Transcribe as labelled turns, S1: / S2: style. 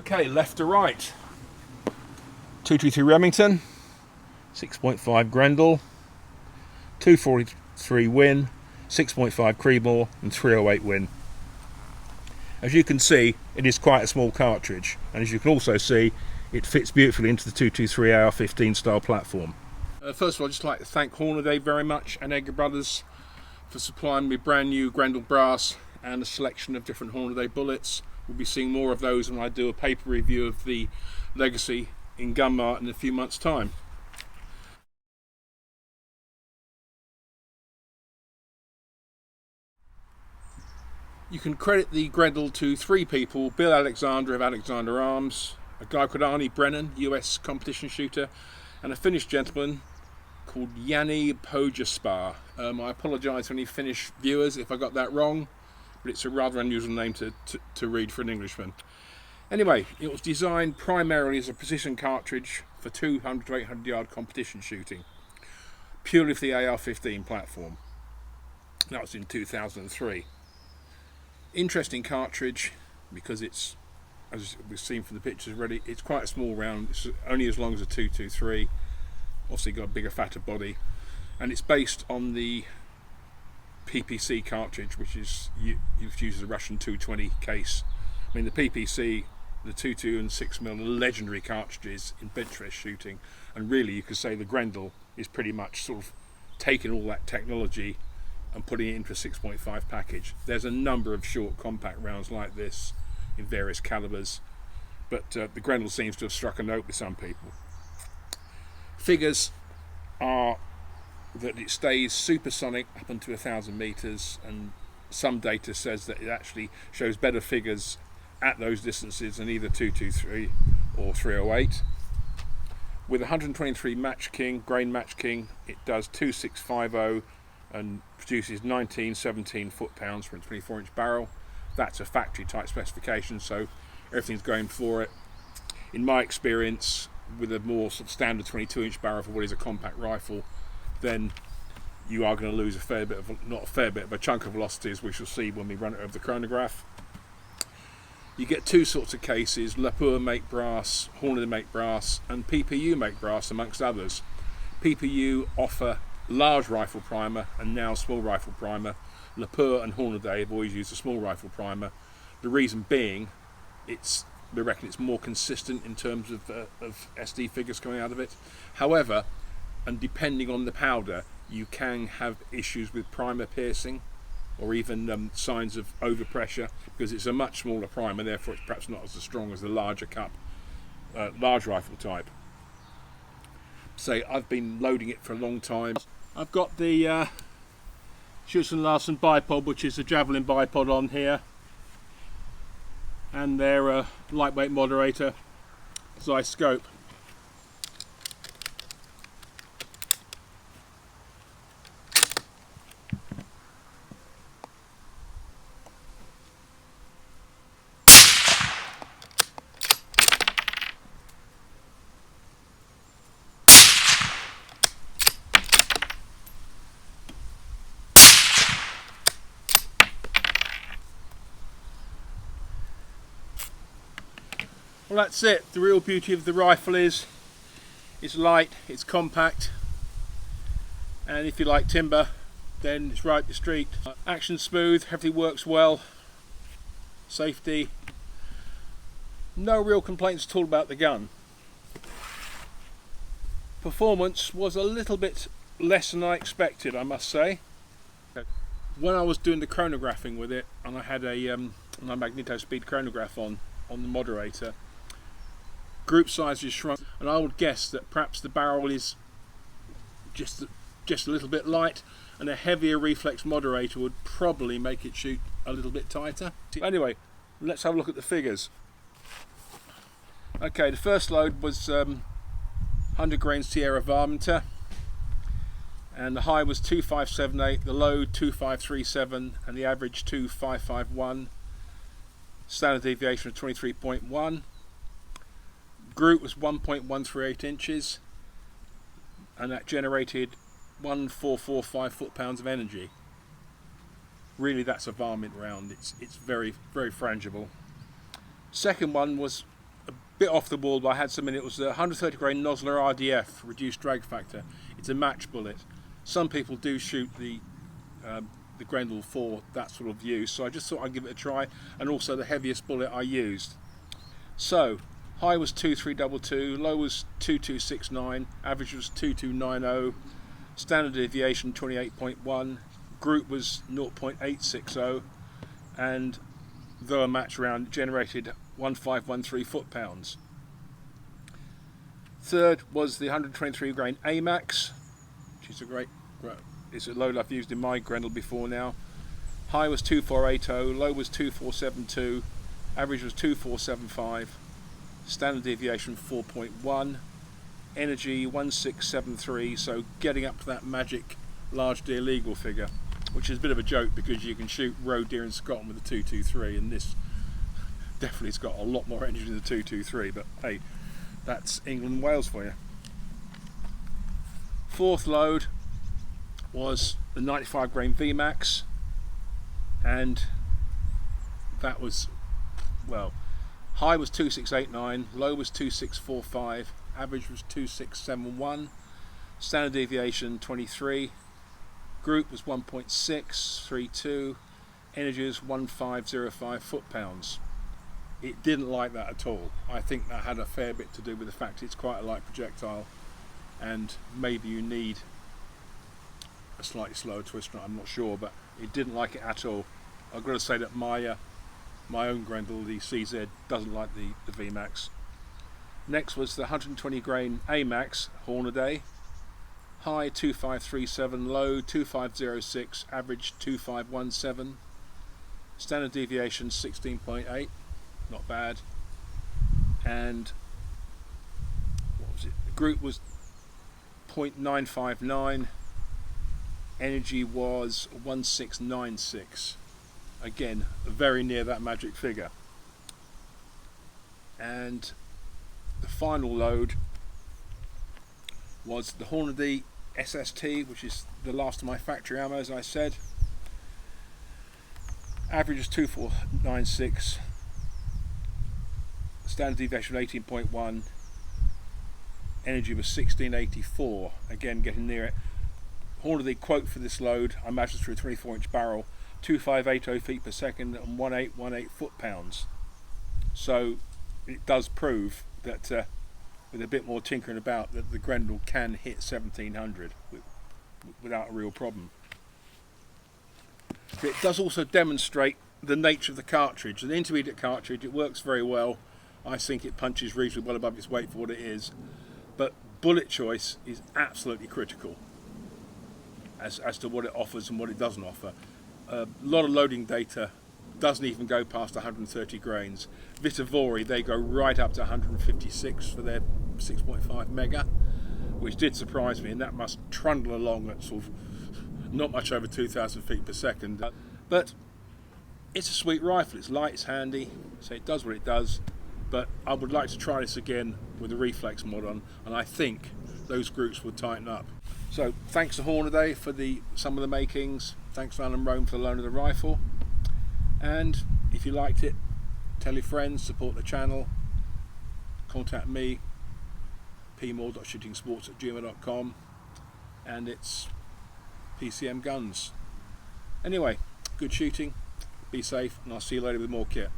S1: Okay, left to right. 223 Remington, 6.5 Grendel, 243 Win, 6.5 Creedmoor and 308 Win. As you can see, it is quite a small cartridge, and as you can also see, it fits beautifully into the 223 AR-15 style platform. First of all, I'd just like to thank Hornaday very much and Edgar Brothers for supplying me brand new Grendel brass and a selection of different Hornaday bullets. We'll be seeing more of those when I do a paper review of the Legacy in Gunmart in a few months' time. You can credit the Grendel to three people: Bill Alexander of Alexander Arms, a guy called Arnie Brennan, US competition shooter, and a Finnish gentleman called Jani Pojaspar. I apologise to any Finnish viewers if I got that wrong, but it's a rather unusual name to read for an Englishman. Anyway, it was designed primarily as a precision cartridge for 200 to 800 yard competition shooting, purely for the AR-15 platform. That was in 2003. Interesting cartridge because it's, as we've seen from the pictures already, it's quite a small round. It's only as long as a 223. Obviously got a bigger, fatter body, and it's based on the PPC cartridge, which is used as a Russian 220 case. I mean, the PPC, the 22 and 6mm, are legendary cartridges in bench rest shooting, and really you could say the Grendel is pretty much sort of taking all that technology and putting it into a 6.5 package. There's a number of short compact rounds like this in various calibers, but the Grendel seems to have struck a note with some people. Figures are that it stays supersonic up until 1,000 meters, and some data says that it actually shows better figures at those distances than either 223 or 308. With 123 Match King, grain Match King, it does 2650 and produces 1917 foot-pounds for a 24-inch barrel. That's a factory type specification, so everything's going for it. In my experience, with a more sort of standard 22-inch barrel for what is a compact rifle, then you are going to lose a fair bit of, not a fair bit, but a chunk of velocity, as we shall see when we run it over the chronograph. You get two sorts of cases: Lapua make brass, Hornaday make brass, and PPU make brass, amongst others. PPU offer large rifle primer and now small rifle primer. Lapua and Hornaday have always used a small rifle primer. The reason being, we reckon it's more consistent in terms of SD figures coming out of it. However, and depending on the powder, you can have issues with primer piercing or even signs of overpressure, because it's a much smaller primer, therefore it's perhaps not as strong as the larger cup, large rifle type. So I've been loading it for a long time. I've got the Schultz Larsen bipod, which is a Javelin bipod on here, and their lightweight moderator Zeiss scope. Well, that's it. The real beauty of the rifle is it's light, it's compact, and if you like timber, then it's right up the street. Action smooth, everything works well, safety, no real complaints at all about the gun. Performance was a little bit less than I expected, I must say. When I was doing the chronographing with it, and I had a my magneto speed chronograph on the moderator, group size is shrunk, and I would guess that perhaps the barrel is just a little bit light, and a heavier reflex moderator would probably make it shoot a little bit tighter. Anyway, let's have a look at the figures. Okay, the first load was 100 grains Sierra Varminter, and the high was 2578, the low 2537, and the average 2551. Standard deviation of 23.1. Group was 1.138 inches, and that generated 1445 foot-pounds of energy. Really, that's a varmint round. It's very, very frangible. Second one was bit off the wall, but I had some in it. It was a 130 grain Nosler RDF, reduced drag factor. It's a match bullet. Some people do shoot the Grendel for that sort of use, so I just thought I'd give it a try, and also the heaviest bullet I used. So high was 2322, low was 2269, average was 2290, standard deviation 28.1, group was 0.860, and though a match round generated 1513 foot-pounds. Third was the 123 grain AMAX, which is it's a load I've used in my Grendel before now. High was 2480, low was 2472, average was 2475, standard deviation 4.1, energy 1673, so getting up to that magic large deer legal figure, which is a bit of a joke because you can shoot roe deer in Scotland with a 223, and this definitely has got a lot more energy than the 223, but hey, that's England and Wales for you. Fourth load was the 95 grain VMAX, and that was, well, high was 2689, low was 2645, average was 2671, standard deviation 23, group was 1.632, energy was 1505 foot-pounds. It didn't like that at all. I think that had a fair bit to do with the fact it's quite a light projectile, and maybe you need a slightly slower twister, I'm not sure, but it didn't like it at all. I've got to say that my own Grendel, the CZ, doesn't like the VMAX. Next was the 120 grain AMAX Hornaday. High 2537, low 2506, average 2517, standard deviation 16.8, not bad, and what was it? The group was 0.959, energy was 1696, again very near that magic figure. And the final load was the Hornady SST, which is the last of my factory ammo, as I said. Average is 2496, standard deviation 18.1, energy was 1684, again getting near it. Hornady quote for this load, I measured through a 24-inch barrel, 2580 feet per second and 1818 foot-pounds. So it does prove that with a bit more tinkering about, that the Grendel can hit 1700 without a real problem. But it does also demonstrate the nature of the cartridge. An intermediate cartridge, it works very well. I think it punches reasonably well above its weight for what it is, but bullet choice is absolutely critical as to what it offers and what it doesn't offer. A lot of loading data doesn't even go past 130 grains. Vitavori, they go right up to 156 for their 6.5 mega, which did surprise me, and that must trundle along at sort of not much over 2,000 feet per second. But it's a sweet rifle, it's light, it's handy, so it does what it does. But I would like to try this again with a reflex mod on, and I think those groups will tighten up. So thanks to Hornaday for some of the makings, thanks to Alan Rome for the loan of the rifle, and if you liked it, tell your friends, support the channel, contact me, pmoore.shootingsports@gmail.com, and it's PCM Guns. Anyway, good shooting, be safe, and I'll see you later with more kit.